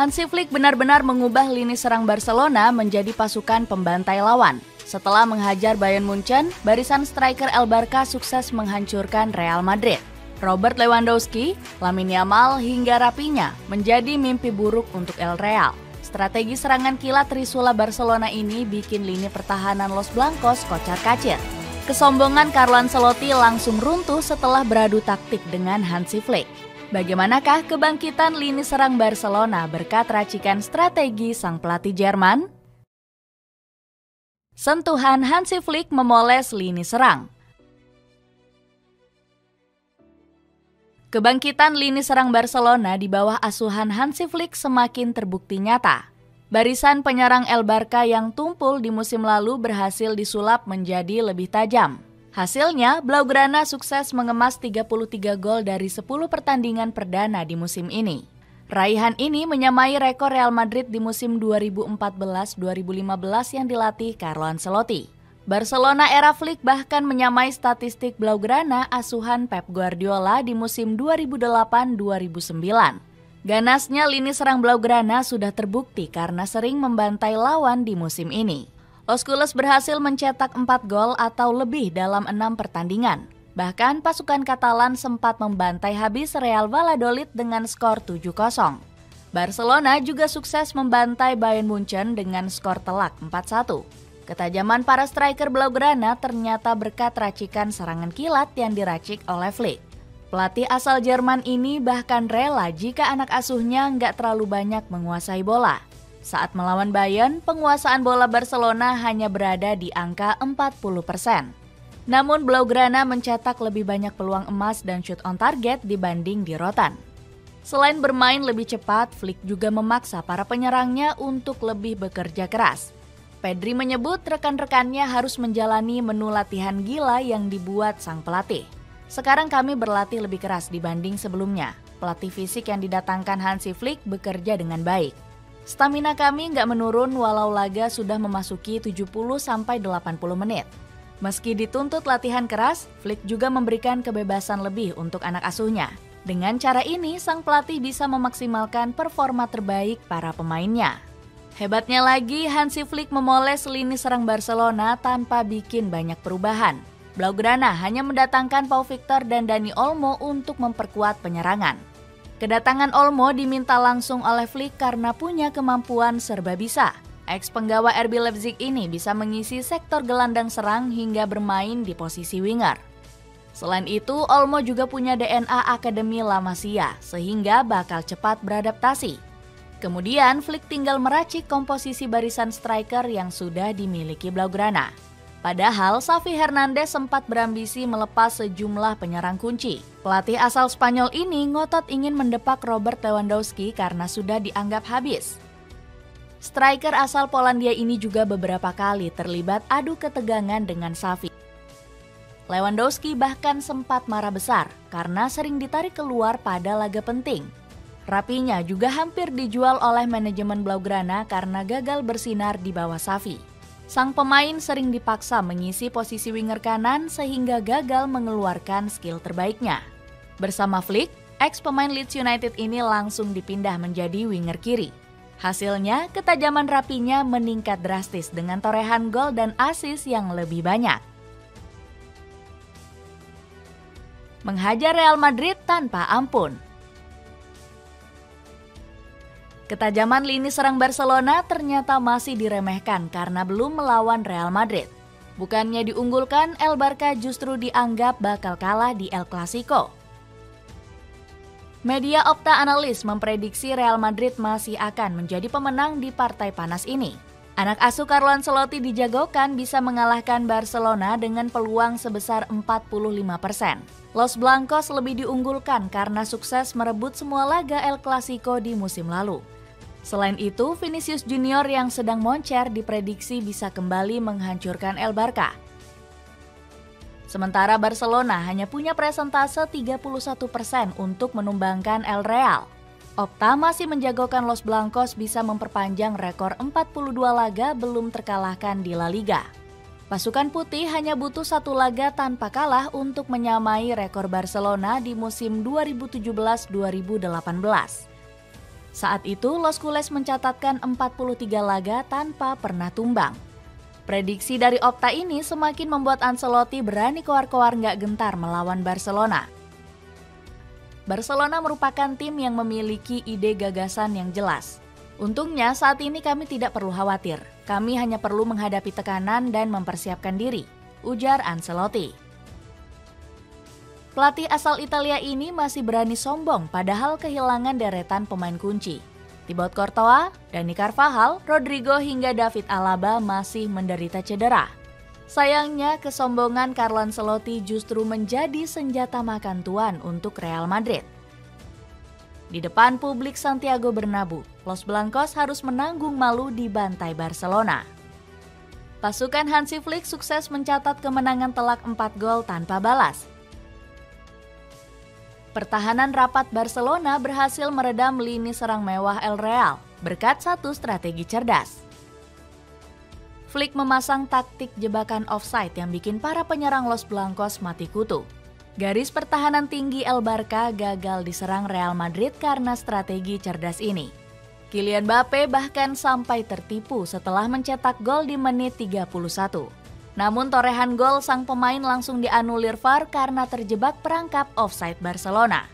Hansi Flick benar-benar mengubah lini serang Barcelona menjadi pasukan pembantai lawan. Setelah menghajar Bayern Munchen, barisan striker El Barca sukses menghancurkan Real Madrid. Robert Lewandowski, Lamine Yamal hingga Raphinha menjadi mimpi buruk untuk El Real. Strategi serangan kilat Trisula Barcelona ini bikin lini pertahanan Los Blancos kocar-kacir. Kesombongan Carlo Ancelotti langsung runtuh setelah beradu taktik dengan Hansi Flick. Bagaimanakah kebangkitan lini serang Barcelona berkat racikan strategi sang pelatih Jerman? Sentuhan Hansi Flick memoles lini serang. Kebangkitan lini serang Barcelona di bawah asuhan Hansi Flick semakin terbukti nyata. Barisan penyerang El Barca yang tumpul di musim lalu berhasil disulap menjadi lebih tajam. Hasilnya, Blaugrana sukses mengemas 33 gol dari 10 pertandingan perdana di musim ini. Raihan ini menyamai rekor Real Madrid di musim 2014-2015 yang dilatih Carlo Ancelotti. Barcelona era Flick bahkan menyamai statistik Blaugrana asuhan Pep Guardiola di musim 2008-2009. Ganasnya lini serang Blaugrana sudah terbukti karena sering membantai lawan di musim ini. Los Culés berhasil mencetak 4 gol atau lebih dalam 6 pertandingan. Bahkan pasukan Katalan sempat membantai habis Real Valladolid dengan skor 7-0. Barcelona juga sukses membantai Bayern Munchen dengan skor telak 4-1. Ketajaman para striker Blaugrana ternyata berkat racikan serangan kilat yang diracik oleh Flick. Pelatih asal Jerman ini bahkan rela jika anak asuhnya nggak terlalu banyak menguasai bola. Saat melawan Bayern, penguasaan bola Barcelona hanya berada di angka 40%. Namun Blaugrana mencetak lebih banyak peluang emas dan shoot on target dibanding di Rotan. Selain bermain lebih cepat, Flick juga memaksa para penyerangnya untuk lebih bekerja keras. Pedri menyebut rekan-rekannya harus menjalani menu latihan gila yang dibuat sang pelatih. Sekarang kami berlatih lebih keras dibanding sebelumnya. Pelatih fisik yang didatangkan Hansi Flick bekerja dengan baik. Stamina kami nggak menurun walau laga sudah memasuki 70-80 menit. Meski dituntut latihan keras, Flick juga memberikan kebebasan lebih untuk anak asuhnya. Dengan cara ini, sang pelatih bisa memaksimalkan performa terbaik para pemainnya. Hebatnya lagi, Hansi Flick memoles lini serang Barcelona tanpa bikin banyak perubahan. Blaugrana hanya mendatangkan Pau Victor dan Dani Olmo untuk memperkuat penyerangan. Kedatangan Olmo diminta langsung oleh Flick karena punya kemampuan serba bisa. Ex-penggawa RB Leipzig ini bisa mengisi sektor gelandang serang hingga bermain di posisi winger. Selain itu, Olmo juga punya DNA Akademi La Masia, sehingga bakal cepat beradaptasi. Kemudian, Flick tinggal meracik komposisi barisan striker yang sudah dimiliki Blaugrana. Padahal, Xavi Hernandez sempat berambisi melepas sejumlah penyerang kunci. Pelatih asal Spanyol ini ngotot ingin mendepak Robert Lewandowski karena sudah dianggap habis. Striker asal Polandia ini juga beberapa kali terlibat adu ketegangan dengan Xavi. Lewandowski bahkan sempat marah besar karena sering ditarik keluar pada laga penting. Raphinha juga hampir dijual oleh manajemen Blaugrana karena gagal bersinar di bawah Xavi. Sang pemain sering dipaksa mengisi posisi winger kanan sehingga gagal mengeluarkan skill terbaiknya. Bersama Flick, ex-pemain Leeds United ini langsung dipindah menjadi winger kiri. Hasilnya, ketajaman Raphinha meningkat drastis dengan torehan gol dan assist yang lebih banyak. Menghajar Real Madrid tanpa ampun. Ketajaman lini serang Barcelona ternyata masih diremehkan karena belum melawan Real Madrid. Bukannya diunggulkan, El Barca justru dianggap bakal kalah di El Clasico. Media Opta Analis memprediksi Real Madrid masih akan menjadi pemenang di partai panas ini. Anak asuh Carlo Ancelotti dijagokan bisa mengalahkan Barcelona dengan peluang sebesar 45%. Los Blancos lebih diunggulkan karena sukses merebut semua laga El Clasico di musim lalu. Selain itu, Vinicius Junior yang sedang moncer diprediksi bisa kembali menghancurkan El Barca. Sementara Barcelona hanya punya presentase 31% untuk menumbangkan El Real. Opta masih menjagokan Los Blancos bisa memperpanjang rekor 42 laga belum terkalahkan di La Liga. Pasukan putih hanya butuh 1 laga tanpa kalah untuk menyamai rekor Barcelona di musim 2017-2018. Saat itu, Los Culés mencatatkan 43 laga tanpa pernah tumbang. Prediksi dari Opta ini semakin membuat Ancelotti berani koar-koar nggak gentar melawan Barcelona. Barcelona merupakan tim yang memiliki ide gagasan yang jelas. Untungnya saat ini kami tidak perlu khawatir. Kami hanya perlu menghadapi tekanan dan mempersiapkan diri, ujar Ancelotti. Pelatih asal Italia ini masih berani sombong padahal kehilangan deretan pemain kunci. Thibaut Courtois, Dani Carvajal, Rodrigo hingga David Alaba masih menderita cedera. Sayangnya kesombongan Carlo Ancelotti justru menjadi senjata makan tuan untuk Real Madrid. Di depan publik Santiago Bernabeu, Los Blancos harus menanggung malu di bantai Barcelona. Pasukan Hansi Flick sukses mencatat kemenangan telak 4 gol tanpa balas. Pertahanan rapat Barcelona berhasil meredam lini serang mewah El Real berkat satu strategi cerdas. Flick memasang taktik jebakan offside yang bikin para penyerang Los Blancos mati kutu. Garis pertahanan tinggi El Barca gagal diserang Real Madrid karena strategi cerdas ini. Kylian Mbappe bahkan sampai tertipu setelah mencetak gol di menit 31. Namun torehan gol sang pemain langsung dianulir VAR karena terjebak perangkap offside Barcelona.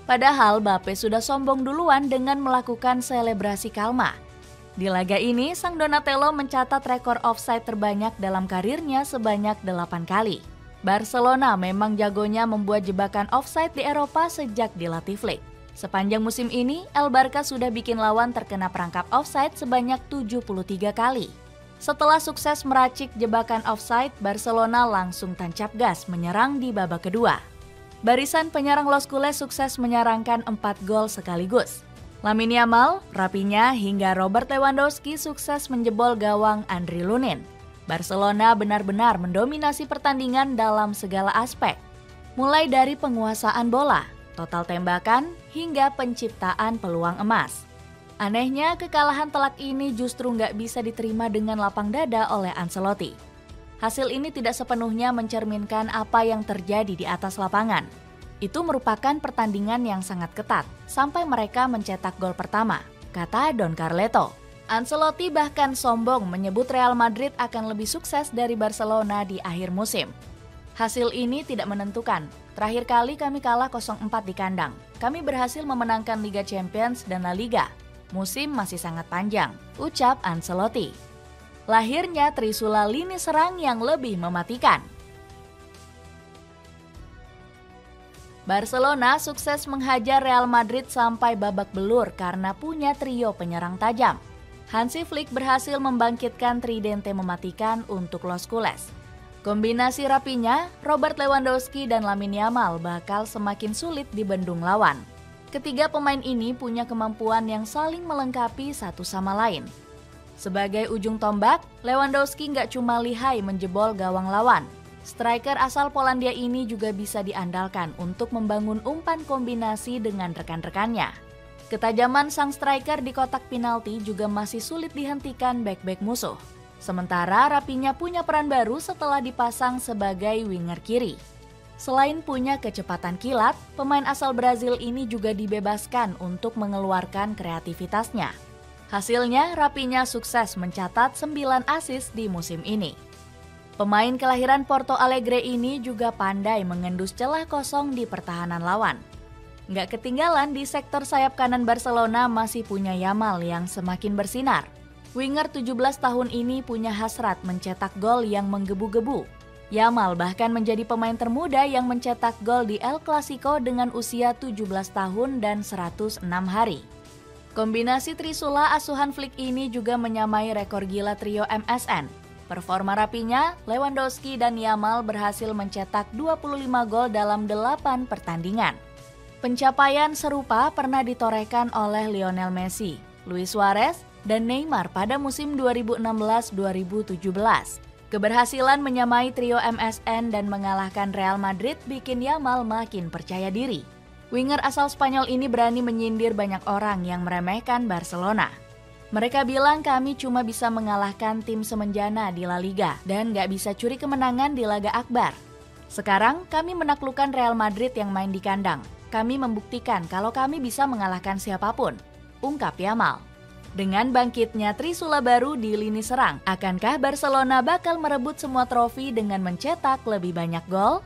Padahal Mbappe sudah sombong duluan dengan melakukan selebrasi kalma. Di laga ini, sang Donatello mencatat rekor offside terbanyak dalam karirnya sebanyak 8 kali. Barcelona memang jagonya membuat jebakan offside di Eropa sejak dilatih Flick. Sepanjang musim ini, El Barca sudah bikin lawan terkena perangkap offside sebanyak 73 kali. Setelah sukses meracik jebakan offside, Barcelona langsung tancap gas menyerang di babak kedua. Barisan penyerang Los Culés sukses menyarangkan 4 gol sekaligus. Lamine Yamal, Raphinha hingga Robert Lewandowski sukses menjebol gawang Andriy Lunin. Barcelona benar-benar mendominasi pertandingan dalam segala aspek. Mulai dari penguasaan bola, total tembakan, hingga penciptaan peluang emas. Anehnya, kekalahan telak ini justru nggak bisa diterima dengan lapang dada oleh Ancelotti. Hasil ini tidak sepenuhnya mencerminkan apa yang terjadi di atas lapangan. Itu merupakan pertandingan yang sangat ketat, sampai mereka mencetak gol pertama, kata Don Carleto. Ancelotti bahkan sombong menyebut Real Madrid akan lebih sukses dari Barcelona di akhir musim. Hasil ini tidak menentukan. Terakhir kali kami kalah 0-4 di kandang. Kami berhasil memenangkan Liga Champions dan La Liga. Musim masih sangat panjang, ucap Ancelotti. Lahirnya trisula lini serang yang lebih mematikan. Barcelona sukses menghajar Real Madrid sampai babak belur karena punya trio penyerang tajam. Hansi Flick berhasil membangkitkan tridente mematikan untuk Los Culés. Kombinasi Raphinha, Robert Lewandowski, dan Lamine Yamal bakal semakin sulit dibendung lawan. Ketiga pemain ini punya kemampuan yang saling melengkapi satu sama lain. Sebagai ujung tombak, Lewandowski nggak cuma lihai menjebol gawang lawan. Striker asal Polandia ini juga bisa diandalkan untuk membangun umpan kombinasi dengan rekan-rekannya. Ketajaman sang striker di kotak penalti juga masih sulit dihentikan bek-bek musuh. Sementara Raphinha punya peran baru setelah dipasang sebagai winger kiri. Selain punya kecepatan kilat, pemain asal Brazil ini juga dibebaskan untuk mengeluarkan kreativitasnya. Hasilnya, Raphinha sukses mencatat 9 assist di musim ini. Pemain kelahiran Porto Alegre ini juga pandai mengendus celah kosong di pertahanan lawan. Nggak ketinggalan di sektor sayap kanan Barcelona masih punya Yamal yang semakin bersinar. Winger 17 tahun ini punya hasrat mencetak gol yang menggebu-gebu. Yamal bahkan menjadi pemain termuda yang mencetak gol di El Clasico dengan usia 17 tahun dan 106 hari. Kombinasi trisula asuhan Flick ini juga menyamai rekor gila trio MSN. Performa Raphinha, Lewandowski, dan Yamal berhasil mencetak 25 gol dalam 8 pertandingan. Pencapaian serupa pernah ditorehkan oleh Lionel Messi, Luis Suarez, dan Neymar pada musim 2016-2017. Keberhasilan menyamai trio MSN dan mengalahkan Real Madrid bikin Yamal makin percaya diri. Winger asal Spanyol ini berani menyindir banyak orang yang meremehkan Barcelona. Mereka bilang kami cuma bisa mengalahkan tim semenjana di La Liga dan gak bisa curi kemenangan di laga akbar. Sekarang kami menaklukkan Real Madrid yang main di kandang. Kami membuktikan kalau kami bisa mengalahkan siapapun. ungkap Yamal. Dengan bangkitnya Trisula baru di lini serang, akankah Barcelona bakal merebut semua trofi dengan mencetak lebih banyak gol?